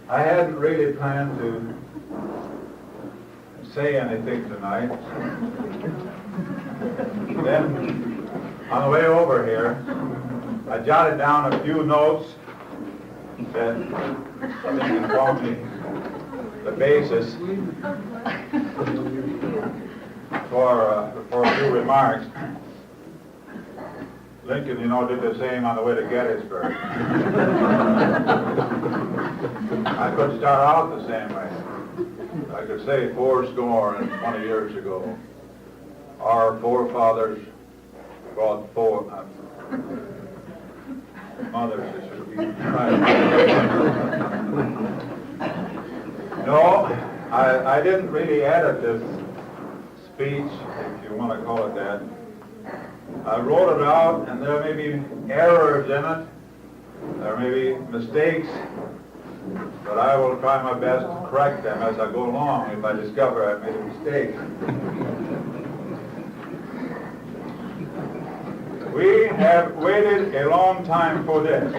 I hadn't really planned to say anything tonight. Then, on the way over here, I jotted down a few notes that I think informed me the basis for a few remarks. Lincoln, did the same on the way to Gettysburg. I could start out the same way. I could say 20 years ago, our forefathers brought forth mothers. It should be right. No, I didn't really edit this speech, if you want to call it that. I wrote it out, and there may be errors in it. There may be mistakes, but I will try my best to correct them as I go along if I discover I've made a mistake. We have waited a long time for this.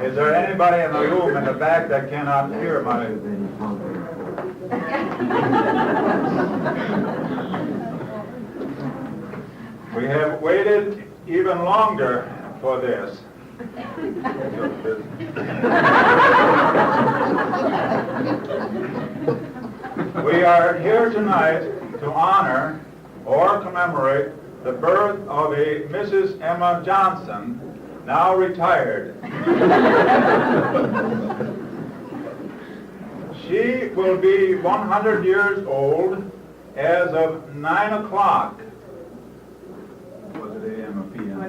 Is there anybody in the room in the back that cannot hear my... We have waited even longer for this. We are here tonight to honor or commemorate the birth of a Mrs. Emma Johnson, now retired. She will be 100 years old as of 9 o'clock. Was it a.m. or p.m.?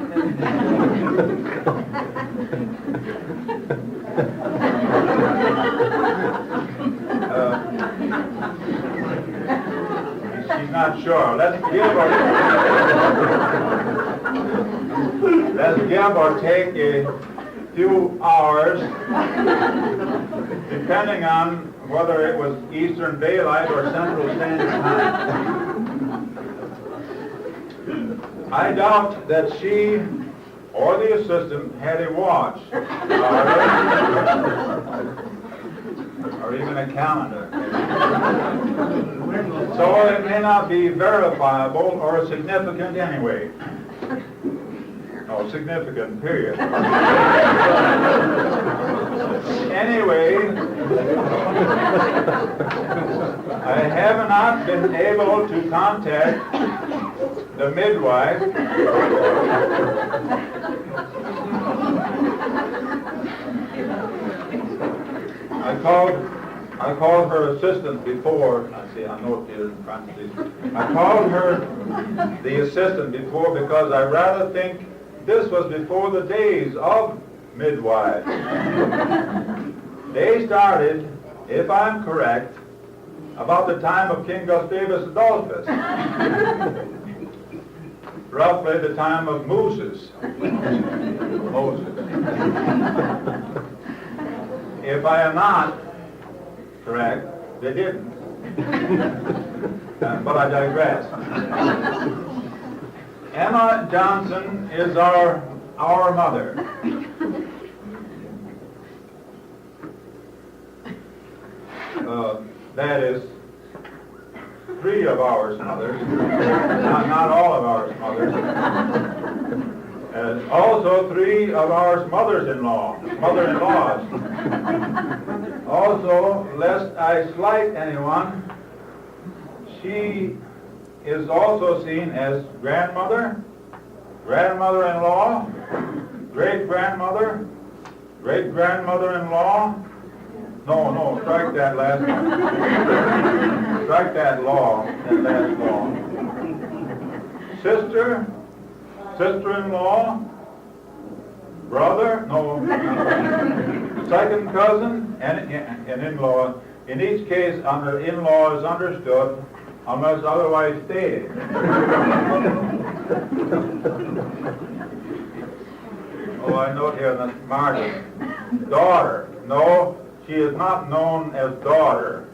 She's not sure. Let's give or take a few hours, depending on whether it was Eastern Daylight or Central Standard Time. I doubt that she or the assistant had a watch, or even a calendar. So it may not be verifiable or significant anyway. No, significant, period. Anyway, I have not been able to contact the midwife. I called her assistant before. I know it in parentheses. I called her the assistant before because I rather think this was before the days of midwives. They started, if I'm correct, about the time of King Gustavus Adolphus. Roughly the time of Moses. If I am not correct, they didn't. But I digress. Emma Johnson is our mother. That is, three of our mothers, not all of our mothers. Also, three of our mother-in-laws. Also, lest I slight anyone, she is also seen as grandmother, grandmother-in-law, great-grandmother, great-grandmother-in-law. No, strike that last one. Strike that last law. Sister, sister-in-law, brother, second cousin, and an in-law. In each case, under in-law is understood unless otherwise stated. Oh, I note here in the margin, daughter. No, she is not known as daughter.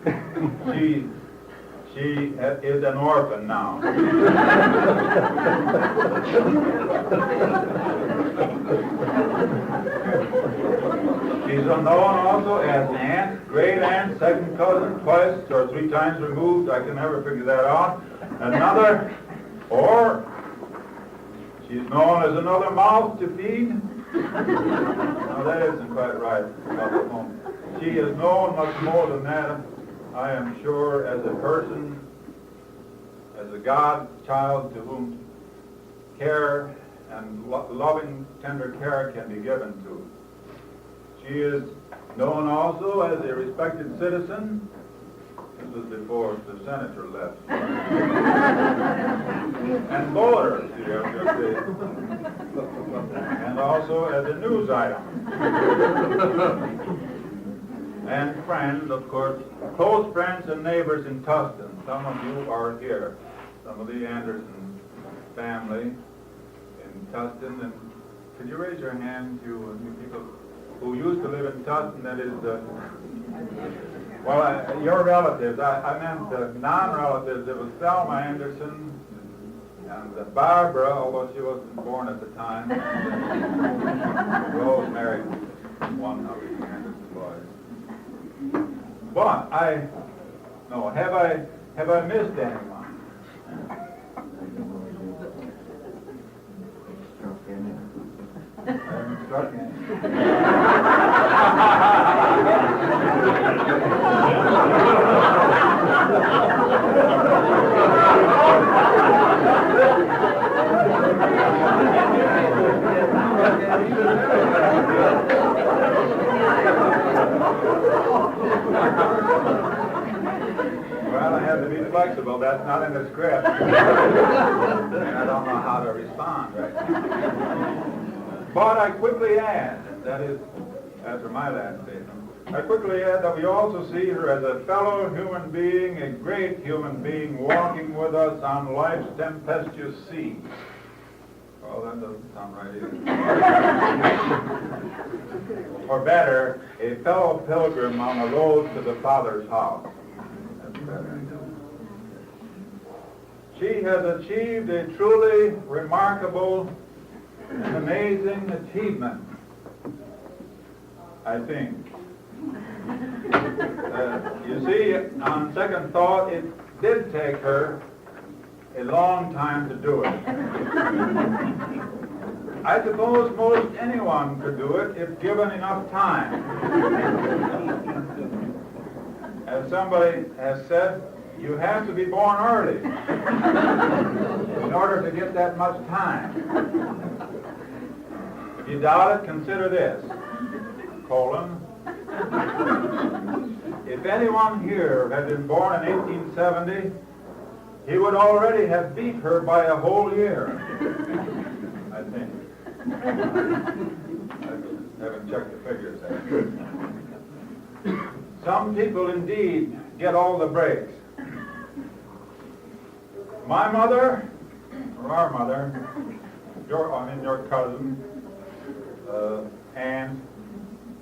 She is an orphan now. She's known also as aunt, great aunt, second cousin, twice or three times removed. I can never figure that out. Another, or she's known as another mouth to feed. No, that isn't quite right about the home. She is known much more than that, I am sure, as a person, as a God child to whom care and loving, tender care can be given to. She is known also as a respected citizen. This was before the senator left. And voter, you have to say. And also as a news item. And friends, of course, close friends and neighbors in Tustin. Some of you are here. Some of the Anderson family in Tustin. And could you raise your hand, you people who used to live in Tustin, that is, your relatives. I meant non-relatives. It was Thelma Anderson and Barbara, although she wasn't born at the time. And Rose married one of the Anderson boys. But have I missed anyone? I haven't struck Well, I have to be flexible. That's not in the script. And I don't know how to respond right now. But I quickly add, that is, after my last statement, I quickly add that we also see her as a fellow human being, a great human being, walking with us on life's tempestuous sea. Well, that doesn't sound right either. Or better, a fellow pilgrim on the road to the Father's house. That's better. She has achieved a truly remarkable and amazing achievement, I think. You see, on second thought, it did take her a long time to do it. I suppose most anyone could do it if given enough time. As somebody has said, you have to be born early in order to get that much time. If you doubt it, consider this, : if anyone here had been born in 1870, he would already have beat her by a whole year, I think. I haven't checked the figures there. Some people indeed get all the breaks. My mother, or our mother, your cousin, and,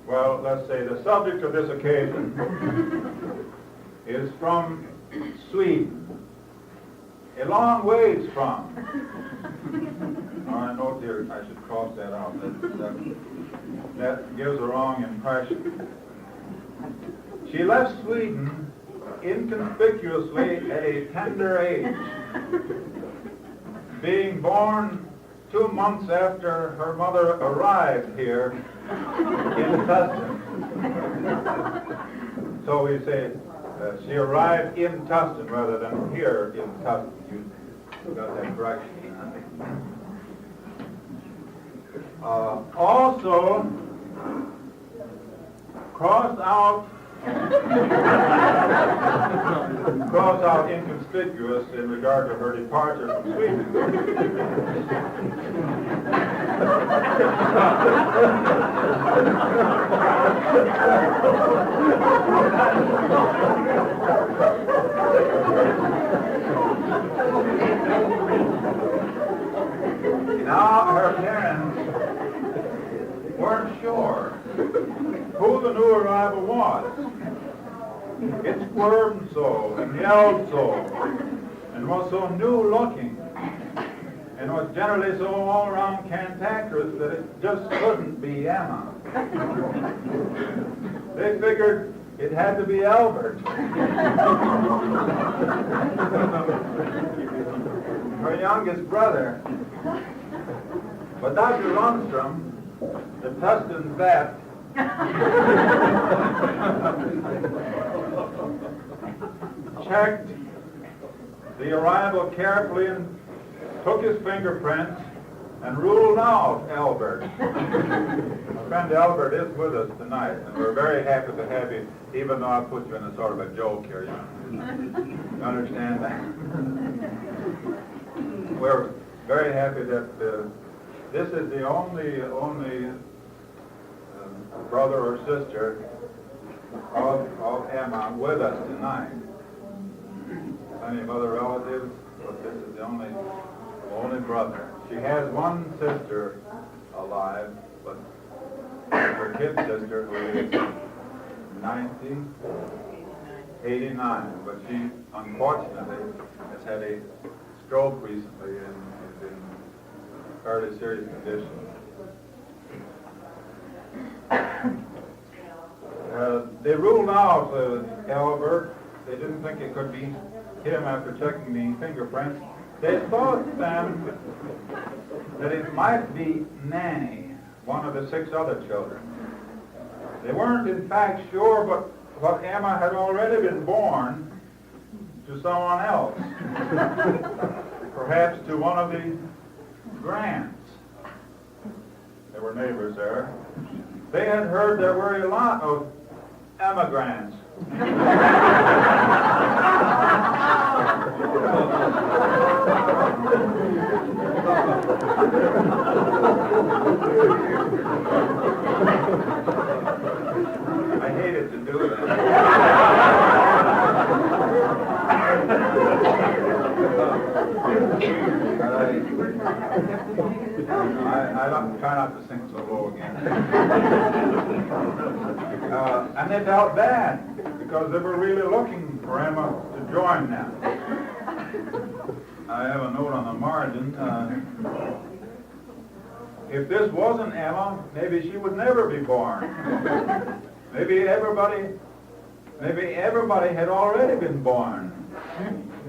well, let's say the subject of this occasion is from Sweden, a long ways from. I note here, I should cross that out. That gives a wrong impression. She left Sweden inconspicuously at a tender age, being born 2 months after her mother arrived here in Tustin. So we say she arrived in Tustin rather than here in Tustin. You got that correction. Also, cross out inconspicuous in regard to her departure from Sweden. Now, her parents weren't sure who the new arrival was. It squirmed so and yelled so and was so new-looking and was generally so all-around cantankerous that it just couldn't be Emma. They figured it had to be Albert. Her youngest brother. But Dr. Lundstrom, the Tuscan vet, checked the arrival carefully and took his fingerprints and ruled out Albert. My friend Albert is with us tonight, and we're very happy to have you, even though I put you in a sort of a joke here. You understand that? We're very happy that this is the only brother or sister of Emma with us tonight. Plenty of other relatives, but this is the only brother. She has one sister alive, but her kid sister, who is 89, but she unfortunately has had a stroke recently and is in fairly serious condition. They ruled out Albert. They didn't think it could be him after checking the fingerprints. They thought then that it might be Nanny, one of the 6 other children. They weren't in fact sure, but Emma had already been born to someone else, perhaps to one of the Grants. There were neighbors there. They had heard there were a lot of emigrants. I hated to do that. I try not to sing so low again. And they felt bad because they were really looking for Emma to join them. I have a note on the margin. If this wasn't Emma, maybe she would never be born. Maybe everybody had already been born.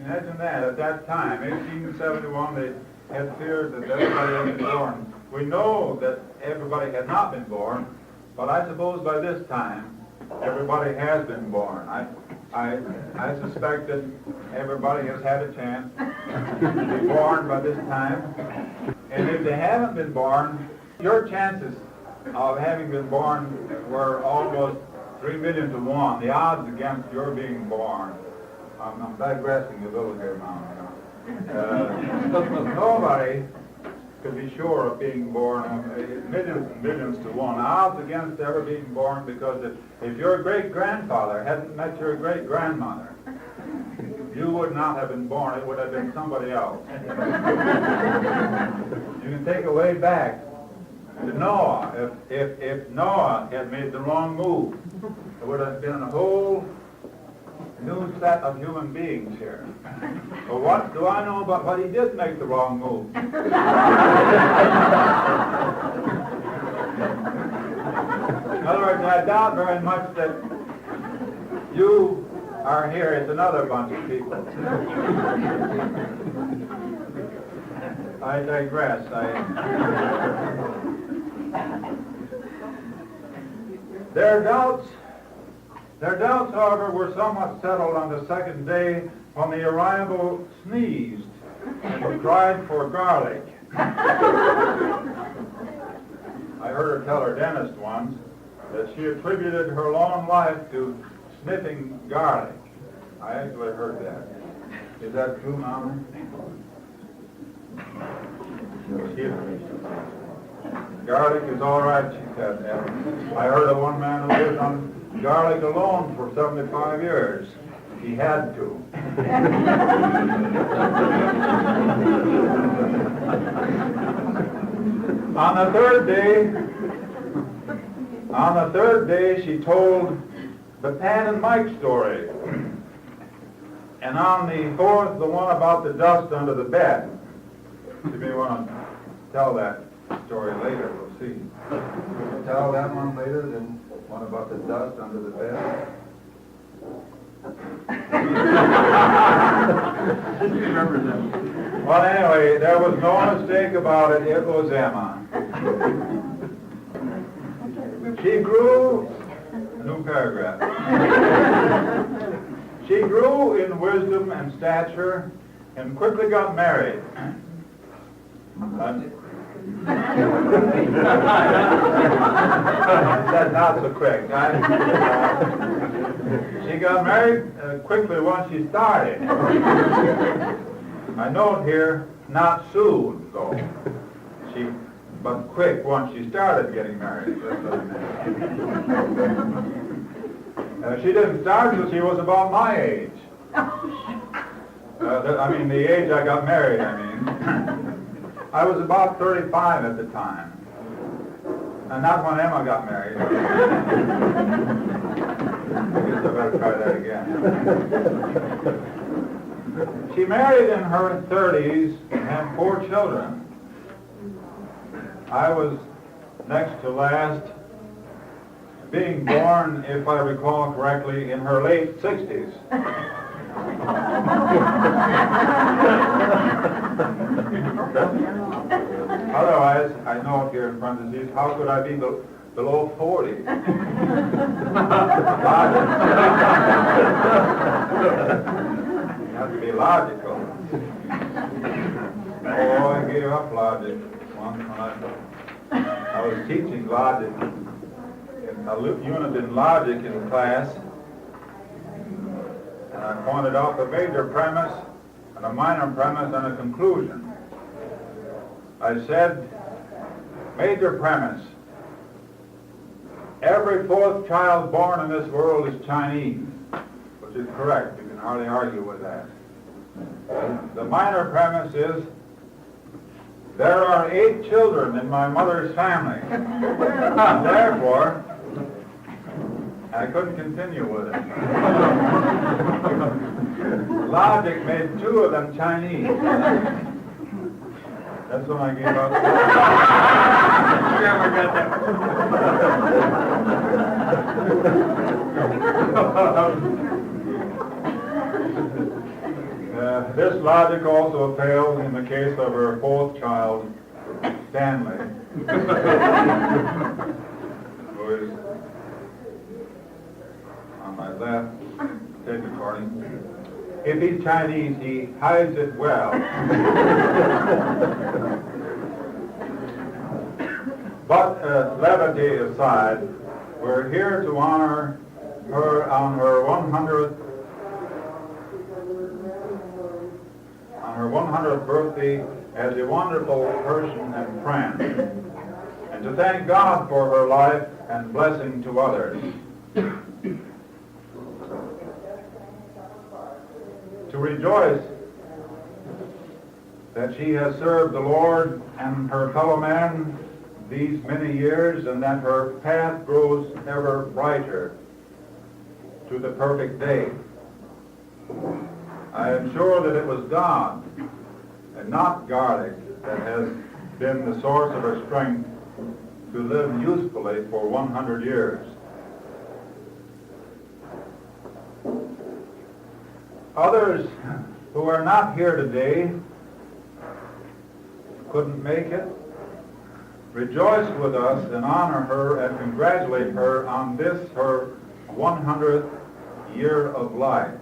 Imagine that. At that time, 1871, they had feared that everybody had been born. We know that everybody had not been born, but I suppose by this time, everybody has been born. I suspect that everybody has had a chance to be born by this time. And if they haven't been born, your chances of having been born were almost 3 million to 1. The odds against your being born. I'm digressing a little here now. Nobody could be sure of being born, millions and millions to 1. Odds against ever being born, because if your great-grandfather hadn't met your great-grandmother, you would not have been born. It would have been somebody else. You can take it way back to Noah. If Noah had made the wrong move, there would have been a whole new set of human beings here. But what do I know about what he did make the wrong move? In other words, I doubt very much that you are here. It's another bunch of people. I digress. Their doubts, however, were somewhat settled on the second day when the arrival sneezed and cried for garlic. I heard her tell her dentist once that she attributed her long life to sniffing garlic. I actually heard that. Is that true, Mama? Garlic is all right, she said. And I heard of one man who lived on garlic alone for 75 years. He had to. On the third day, she told the Pat and Mike story. And on the fourth, the one about the dust under the bed. You may want to tell that story later, we'll see. Tell that one later, then one about the dust under the bed. Remember that. Well, anyway, there was no mistake about it. It was Emma. She grew, new paragraph. She grew in wisdom and stature and quickly got married. That's not so quick. She got married quickly once she started. I note here, not soon, though. But quick once she started getting married. That's what I meant. She didn't start till she was about my age. The age I got married, I mean. I was about 35 at the time. And not when Emma got married. I guess I better try that again. She married in her 30s and had 4 children. I was next to last, being born, if I recall correctly, in her late 60s. Otherwise, I know here in parentheses, how could I be below 40? You have to be logical. Oh, I gave up logic once when I was teaching logic, a unit in logic in class, and I pointed out the major premise and a minor premise and a conclusion. I said, major premise, every 4th child born in this world is Chinese, which is correct. You can hardly argue with that. The minor premise is, there are 8 children in my mother's family. And therefore, I couldn't continue with it. Logic made 2 of them Chinese. That's when I gave up. This logic also failed in the case of her 4th child, Stanley, who is on my left, tape recording. If he's Chinese, he hides it well. But levity aside, we're here to honor her on her 100th birthday as a wonderful person and friend, and to thank God for her life and blessing to others. To rejoice that she has served the Lord and her fellow man these many years, and that her path grows ever brighter to the perfect day. I am sure that it was God and not garlic that has been the source of her strength to live usefully for 100 years. Others who are not here today, couldn't make it, rejoice with us and honor her and congratulate her on this, her 100th year of life.